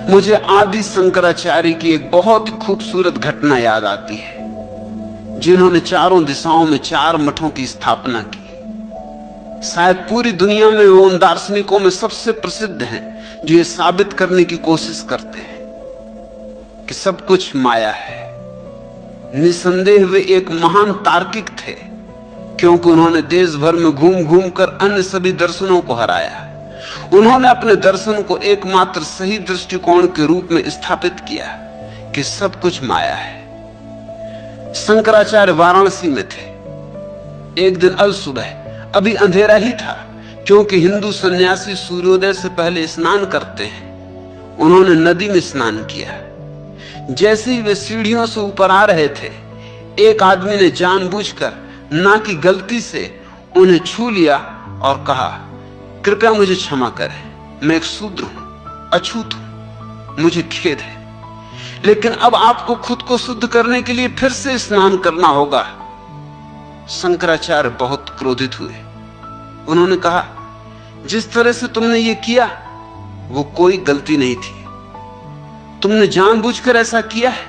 मुझे आदि शंकराचार्य की एक बहुत ही खूबसूरत घटना याद आती है, जिन्होंने चारों दिशाओं में 4 मठों की स्थापना की। शायद पूरी दुनिया में वो उन दार्शनिकों में सबसे प्रसिद्ध हैं जो ये साबित करने की कोशिश करते हैं कि सब कुछ माया है। निसंदेह वे एक महान तार्किक थे, क्योंकि उन्होंने देश भर में घूम घूम कर अन्य सभी दर्शनों को हराया। उन्होंने अपने दर्शन को एकमात्र सही दृष्टिकोण के रूप में स्थापित किया कि सब कुछ माया है। शंकराचार्य वाराणसी में थे। एक दिन अलसुबह, अभी अंधेरा ही था, क्योंकि हिंदू सन्यासी सूर्योदय से पहले स्नान करते हैं। उन्होंने नदी में स्नान किया। जैसे ही वे सीढ़ियों से ऊपर आ रहे थे, एक आदमी ने जानबूझकर, ना कि गलती से, उन्हें छू लिया और कहा, कृपया मुझे क्षमा करें, मैं एक शूद्र हूं, अछूत हूं, मुझे खेद है, लेकिन अब आपको खुद को शुद्ध करने के लिए फिर से स्नान करना होगा। शंकराचार्य बहुत क्रोधित हुए। उन्होंने कहा, जिस तरह से तुमने ये किया वो कोई गलती नहीं थी, तुमने जानबूझकर ऐसा किया है,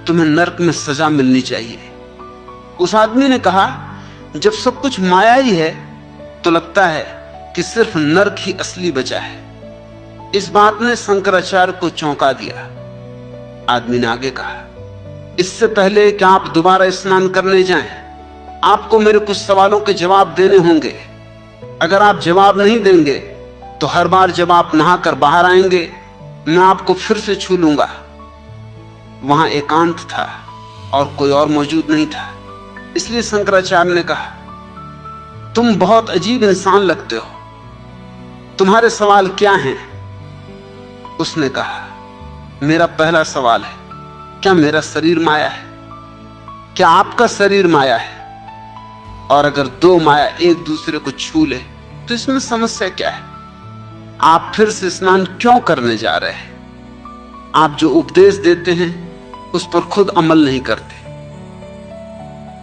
तुम्हें नरक में सजा मिलनी चाहिए। उस आदमी ने कहा, जब सब कुछ माया ही है तो लगता है कि सिर्फ नरक ही असली बचा है। इस बात ने शंकराचार्य को चौंका दिया। आदमी ने आगे कहा, इससे पहले कि आप दोबारा स्नान करने जाएं, आपको मेरे कुछ सवालों के जवाब देने होंगे। अगर आप जवाब नहीं देंगे तो हर बार जब आप नहाकर बाहर आएंगे, मैं आपको फिर से छू लूंगा। वहां एकांत था और कोई और मौजूद नहीं था, इसलिए शंकराचार्य ने कहा, तुम बहुत अजीब इंसान लगते हो, तुम्हारे सवाल क्या हैं? उसने कहा, मेरा पहला सवाल है, क्या मेरा शरीर माया है? क्या आपका शरीर माया है? और अगर 2 माया एक दूसरे को छू ले तो इसमें समस्या क्या है? आप फिर से स्नान क्यों करने जा रहे हैं? आप जो उपदेश देते हैं उस पर खुद अमल नहीं करते।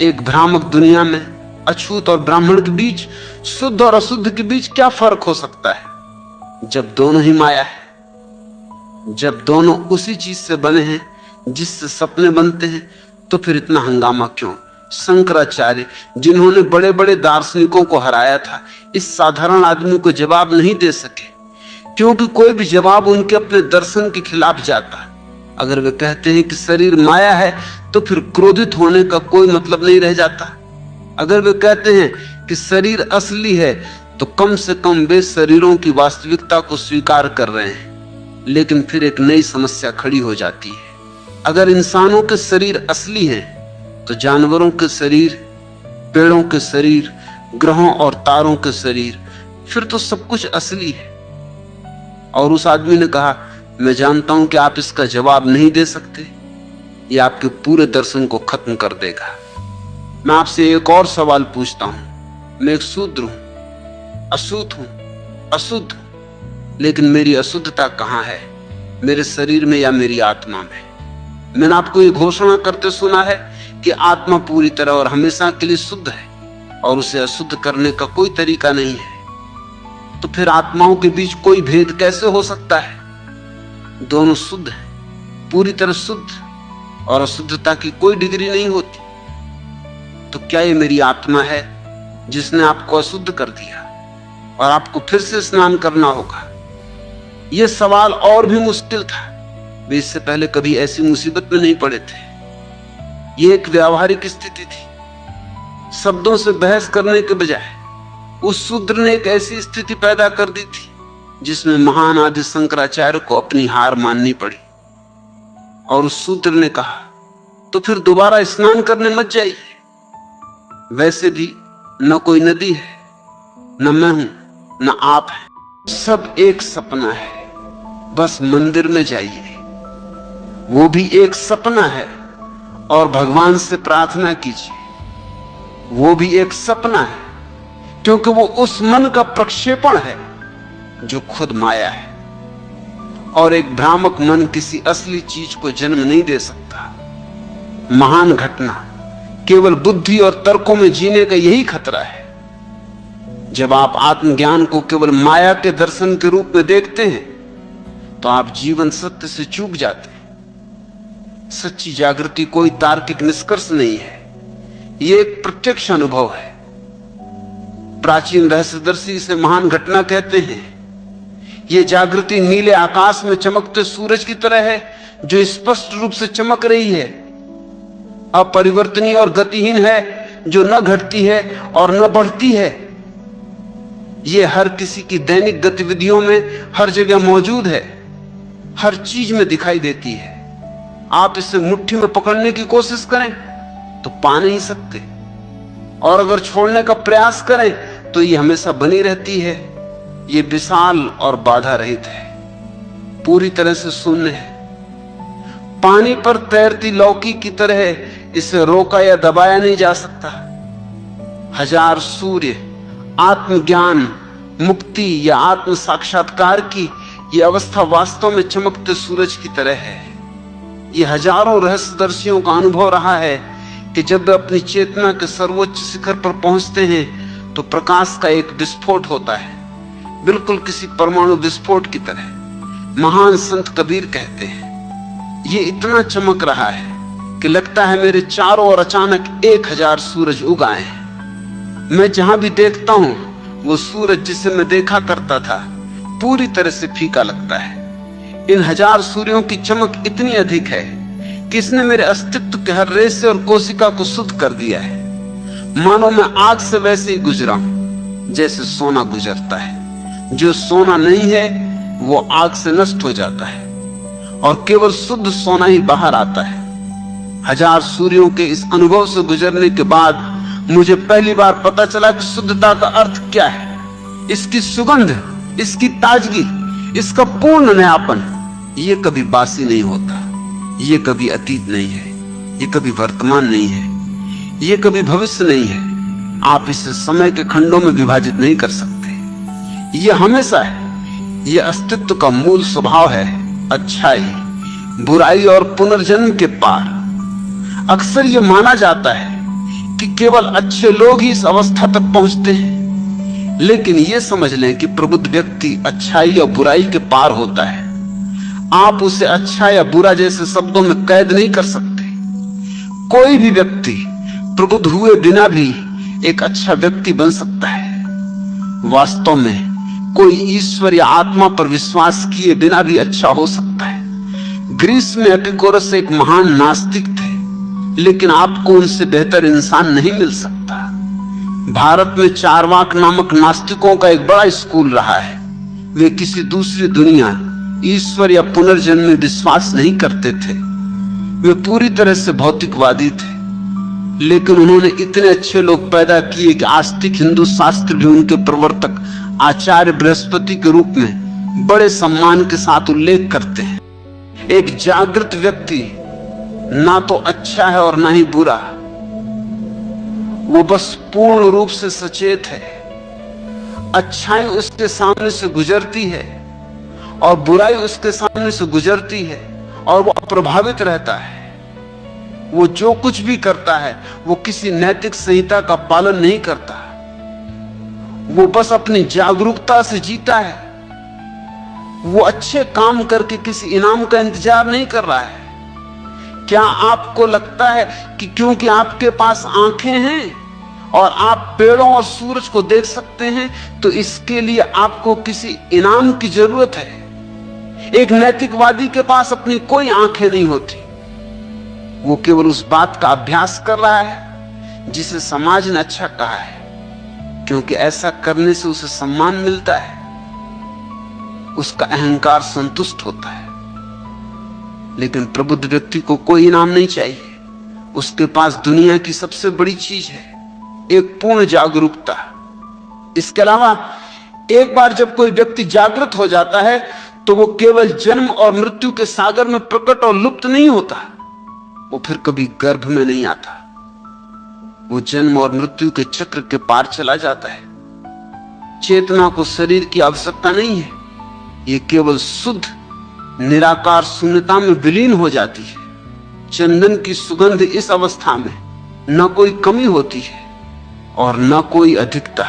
एक भ्रामक दुनिया में अछूत और ब्राह्मण के बीच, शुद्ध और अशुद्ध के बीच क्या फर्क हो सकता है, जब दोनों ही माया है। जब दोनों उसी चीज से बने हैं जिससे सपने बनते हैं, तो फिर इतना हंगामा क्यों? शंकराचार्य, जिन्होंने बड़े बड़े दार्शनिकों को हराया था, इस साधारण आदमी को जवाब नहीं दे सके, क्योंकि कोई भी जवाब उनके अपने दर्शन के खिलाफ जाता। अगर वे कहते हैं कि शरीर माया है, तो फिर क्रोधित होने का कोई मतलब नहीं रह जाता। अगर वे कहते हैं कि शरीर असली है, तो कम से कम वे शरीरों की वास्तविकता को स्वीकार कर रहे हैं। लेकिन फिर एक नई समस्या खड़ी हो जाती है। अगर इंसानों के शरीर असली हैं, तो जानवरों के शरीर, पेड़ों के शरीर, ग्रहों और तारों के शरीर, फिर तो सब कुछ असली है। और उस आदमी ने कहा, मैं जानता हूं कि आप इसका जवाब नहीं दे सकते, यह आपके पूरे दर्शन को खत्म कर देगा। मैं आपसे एक और सवाल पूछता हूं। मैं एक शूद्र हूं, अशुद्ध हूं, अशुद्ध, लेकिन मेरी अशुद्धता कहां है? मेरे शरीर में या मेरी आत्मा में? मैंने आपको ये घोषणा करते सुना है कि आत्मा पूरी तरह और हमेशा के लिए शुद्ध है और उसे अशुद्ध करने का कोई तरीका नहीं है। तो फिर आत्माओं के बीच कोई भेद कैसे हो सकता है? दोनों शुद्ध हैं, पूरी तरह शुद्ध, और अशुद्धता की कोई डिग्री नहीं होती। तो क्या ये मेरी आत्मा है जिसने आपको अशुद्ध कर दिया और आपको फिर से स्नान करना होगा? यह सवाल और भी मुश्किल था। वे इससे पहले कभी ऐसी मुसीबत में नहीं पड़े थे। यह एक व्यावहारिक स्थिति थी। शब्दों से बहस करने के बजाय उस शूद्र ने एक ऐसी स्थिति पैदा कर दी थी जिसमें महान आदि शंकराचार्य को अपनी हार माननी पड़ी। और उस शूद्र ने कहा, तो फिर दोबारा स्नान करने मत जाइए। वैसे भी न कोई नदी है, न मैं हूं, न आप हैं, सब एक सपना है। बस मंदिर में जाइए, वो भी एक सपना है, और भगवान से प्रार्थना कीजिए, वो भी एक सपना है, क्योंकि वो उस मन का प्रक्षेपण है जो खुद माया है। और एक भ्रामक मन किसी असली चीज को जन्म नहीं दे सकता। महान घटना केवल बुद्धि और तर्कों में जीने का यही खतरा है। जब आप आत्मज्ञान को केवल माया के दर्शन के रूप में देखते हैं, तो आप जीवन सत्य से चूक जाते हैं। सच्ची जागृति कोई तार्किक निष्कर्ष नहीं है, ये एक प्रत्यक्ष अनुभव है। प्राचीन रहस्यदर्शी इसे महान घटना कहते हैं। ये जागृति नीले आकाश में चमकते सूरज की तरह है, जो स्पष्ट रूप से चमक रही है, अपरिवर्तनीय और गतिहीन है, जो न घटती है और न बढ़ती है। ये हर किसी की दैनिक गतिविधियों में हर जगह मौजूद है, हर चीज में दिखाई देती है। आप इसे मुट्ठी में पकड़ने की कोशिश करें तो पा नहीं सकते, और अगर छोड़ने का प्रयास करें तो ये हमेशा बनी रहती है। ये विशाल और बाधा रहित है, पूरी तरह से शून्य है। पानी पर तैरती लौकी की तरह इसे रोका या दबाया नहीं जा सकता। हजार सूर्य, आत्मज्ञान, मुक्ति या आत्म साक्षात्कार की यह अवस्था वास्तव में चमकते सूरज की तरह है। यह हजारों रहस्यदर्शियों का अनुभव रहा है कि जब वे अपनी चेतना के सर्वोच्च शिखर पर पहुंचते हैं तो प्रकाश का एक विस्फोट होता है, बिल्कुल किसी परमाणु विस्फोट की तरह। महान संत कबीर कहते हैं, ये इतना चमक रहा है कि लगता है मेरे चारों ओर अचानक 1000 सूरज उग आए हैं। मैं जहां भी देखता हूं वो सूरज जिसे मैं देखा करता था पूरी तरह से फीका लगता है। इन 1000 सूर्यों की चमक इतनी अधिक है कि इसने मेरे अस्तित्व के हर रेशे और कोशिका को शुद्ध कर दिया है। मानो मैं आग से वैसे ही गुजरा हूं जैसे सोना गुजरता है। जो सोना नहीं है वो आग से नष्ट हो जाता है और केवल शुद्ध सोना ही बाहर आता है। 1000 सूर्यों के इस अनुभव से गुजरने के बाद मुझे पहली बार पता चला कि शुद्धता का अर्थ क्या है। इसकी सुगंध, इसकी ताजगी, इसका पूर्ण नयापन, ये कभी बासी नहीं होता, ये कभी अतीत नहीं है, ये कभी वर्तमान नहीं है, ये कभी भविष्य नहीं है। आप इसे समय के खंडों में विभाजित नहीं कर सकते। ये हमेशा है, ये अस्तित्व का मूल स्वभाव है। अच्छाई, बुराई और पुनर्जन्म के पार। अक्सर ये माना जाता है कि केवल अच्छे लोग ही इस अवस्था तक पहुंचते हैं, लेकिन ये समझ लें कि प्रबुद्ध व्यक्ति अच्छाई और बुराई के पार होता है। आप उसे अच्छा या बुरा जैसे शब्दों में कैद नहीं कर सकते। कोई भी व्यक्ति प्रबुद्ध हुए बिना भी एक अच्छा व्यक्ति बन सकता है। वास्तव में कोई ईश्वर या आत्मा पर विश्वास किए बिना भी अच्छा हो सकता है। ग्रीस में एपिकोरस एक महान नास्तिक थे, लेकिन आपको उनसे बेहतर इंसान नहीं मिल सकता। भारत में चारवाक नामक नास्तिकों का एक बड़ा स्कूल रहा है। वे किसी दूसरी दुनिया, ईश्वर या पुनर्जन्म में विश्वास नहीं करते थे। वे पूरी तरह से भौतिकवादी थे, लेकिन उन्होंने इतने अच्छे लोग पैदा किए कि आस्तिक हिंदू शास्त्र भी उनके प्रवर्तक आचार्य बृहस्पति के रूप में बड़े सम्मान के साथ उल्लेख करते हैं। एक जागृत व्यक्ति ना तो अच्छा है और ना ही बुरा, वो बस पूर्ण रूप से सचेत है। अच्छाई उसके सामने से गुजरती है और बुराई उसके सामने से गुजरती है, और वो अप्रभावित रहता है। वो जो कुछ भी करता है वो किसी नैतिक संहिता का पालन नहीं करता। वो बस अपनी जागरूकता से जीता है। वो अच्छे काम करके किसी इनाम का इंतजार नहीं कर रहा है। क्या आपको लगता है कि क्योंकि आपके पास आंखें हैं और आप पेड़ों और सूरज को देख सकते हैं तो इसके लिए आपको किसी इनाम की जरूरत है? एक नैतिकवादी के पास अपनी कोई आंखें नहीं होती। वो केवल उस बात का अभ्यास कर रहा है जिसे समाज ने अच्छा कहा है, क्योंकि ऐसा करने से उसे सम्मान मिलता है, उसका अहंकार संतुष्ट होता है। लेकिन प्रबुद्ध व्यक्ति को कोई इनाम नहीं चाहिए। उसके पास दुनिया की सबसे बड़ी चीज है, एक पूर्ण जागरूकता। इसके अलावा एक बार जब कोई व्यक्ति जागृत हो जाता है तो वो केवल जन्म और मृत्यु के सागर में प्रकट और लुप्त नहीं होता, वो फिर कभी गर्भ में नहीं आता। वो जन्म और मृत्यु के चक्र के पार चला जाता है। चेतना को शरीर की आवश्यकता नहीं है, ये केवल शुद्ध निराकार शून्यता में विलीन हो जाती है। चंदन की सुगंध इस अवस्था में न कोई कमी होती है और न कोई अधिकता।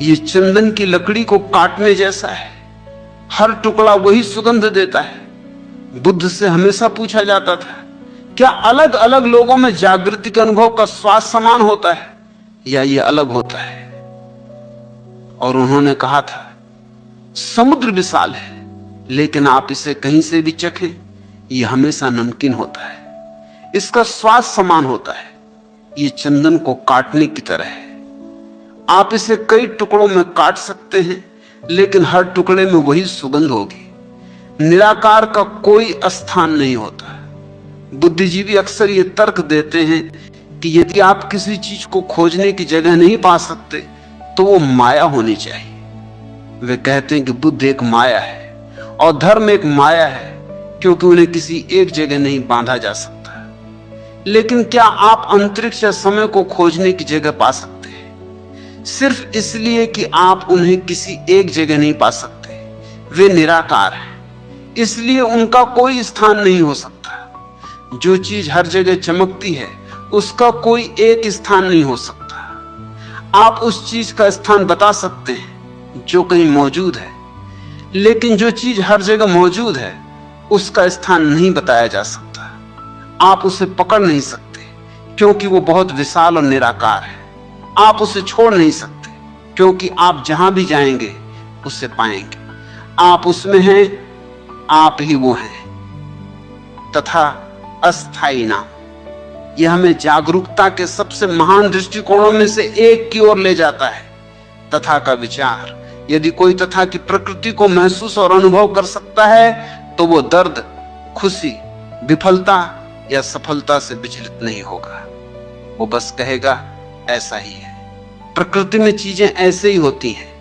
ये चंदन की लकड़ी को काटने जैसा है। हर टुकड़ा वही सुगंध देता है। बुद्ध से हमेशा पूछा जाता था, क्या अलग अलग लोगों में जागृति के अनुभव का स्वाद समान होता है या ये अलग होता है? और उन्होंने कहा था, समुद्र विशाल है, लेकिन आप इसे कहीं से भी चखें, ये हमेशा नमकीन होता है, इसका स्वाद समान होता है। ये चंदन को काटने की तरह है, आप इसे कई टुकड़ों में काट सकते हैं, लेकिन हर टुकड़े में वही सुगंध होगी। निराकार का कोई स्थान नहीं होता। बुद्धिजीवी अक्सर ये तर्क देते हैं कि यदि आप किसी चीज को खोजने की जगह नहीं पा सकते तो वो माया होनी चाहिए। वे कहते हैं कि बुद्ध एक माया है और धर्म एक माया है, क्योंकि उन्हें किसी एक जगह नहीं बांधा जा सकता। लेकिन क्या आप अंतरिक्ष या समय को खोजने की जगह पा सकते हैं? सिर्फ इसलिए कि आप उन्हें किसी एक जगह नहीं पा सकते, वे निराकार हैं, इसलिए उनका कोई स्थान नहीं हो सकता। जो चीज हर जगह चमकती है उसका कोई एक स्थान नहीं हो सकता। आप उस चीज का स्थान बता सकते हैं जो कहीं मौजूद है, लेकिन जो चीज हर जगह मौजूद है उसका स्थान नहीं बताया जा सकता। आप उसे पकड़ नहीं सकते क्योंकि वो बहुत विशाल और निराकार है। आप उसे छोड़ नहीं सकते क्योंकि आप जहां भी जाएंगे उसे पाएंगे। आप उसमें हैं, आप ही वो हैं। तथा अस्थाई नाम, यह हमें जागरूकता के सबसे महान दृष्टिकोणों में से एक की ओर ले जाता है। तथा का विचार, यदि कोई तथा की प्रकृति को महसूस और अनुभव कर सकता है तो वो दर्द, खुशी, विफलता या सफलता से विचलित नहीं होगा। वो बस कहेगा ऐसा ही है। प्रकृति में चीजें ऐसे ही होती हैं,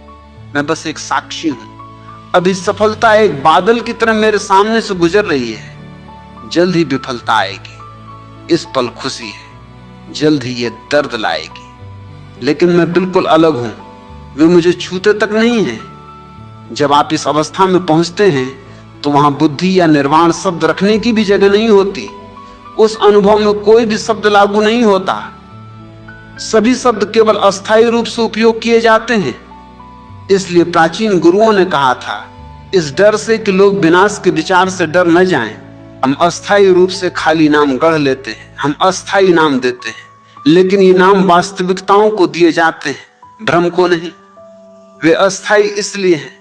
मैं बस एक साक्षी हूं। अभी सफलता एक बादल की तरह मेरे सामने से गुजर रही है, जल्द ही विफलता आएगी। इस पल खुशी है, जल्द ही ये दर्द लाएगी। लेकिन मैं बिल्कुल अलग हूं, वे मुझे छूते तक नहीं है। जब आप इस अवस्था में पहुंचते हैं तो वहां बुद्धि या निर्वाण शब्द रखने की भी जगह नहीं होती। उस अनुभव में कोई भी शब्द लागू नहीं होता। सभी शब्द केवल अस्थायी रूप से उपयोग किए जाते हैं। इसलिए प्राचीन गुरुओं ने कहा था, इस डर से कि लोग विनाश के विचार से डर न जाएं, हम अस्थायी रूप से खाली नाम गढ़ लेते हैं, हम अस्थायी नाम देते हैं, लेकिन ये नाम वास्तविकताओं को दिए जाते हैं, भ्रम को नहीं। वे अस्थायी इसलिए हैं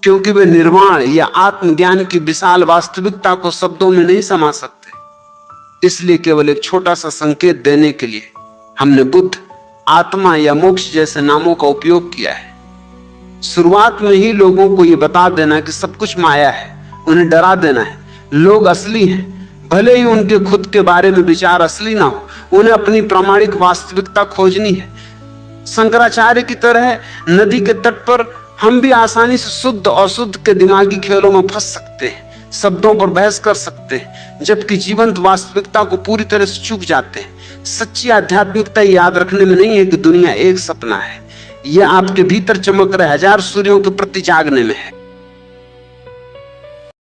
क्योंकि वे निर्वाण या आत्मज्ञान की विशाल वास्तविकता को शब्दों में नहीं समा सकते। इसलिए केवल एक छोटा सा संकेत देने के लिए हमने बुद्ध, आत्मा या मोक्ष जैसे नामों का उपयोग किया है। शुरुआत में ही लोगों को यह बता देना कि सब कुछ माया है, उन्हें डरा देना है। लोग असली हैं, भले ही उनके खुद के बारे में विचार असली ना हो, उन्हें अपनी प्रामाणिक वास्तविकता खोजनी है। शंकराचार्य की तरह नदी के तट पर हम भी आसानी से शुद्ध और अशुद्ध के दिमागी खेलों में फंस सकते हैं, शब्दों पर बहस कर सकते हैं, जबकि जीवंत वास्तविकता को पूरी तरह से चूक जाते हैं। सच्ची आध्यात्मिकता याद रखने में नहीं है कि दुनिया एक सपना है, यह आपके भीतर चमक रहे हजार सूर्यों के प्रति जागने में है।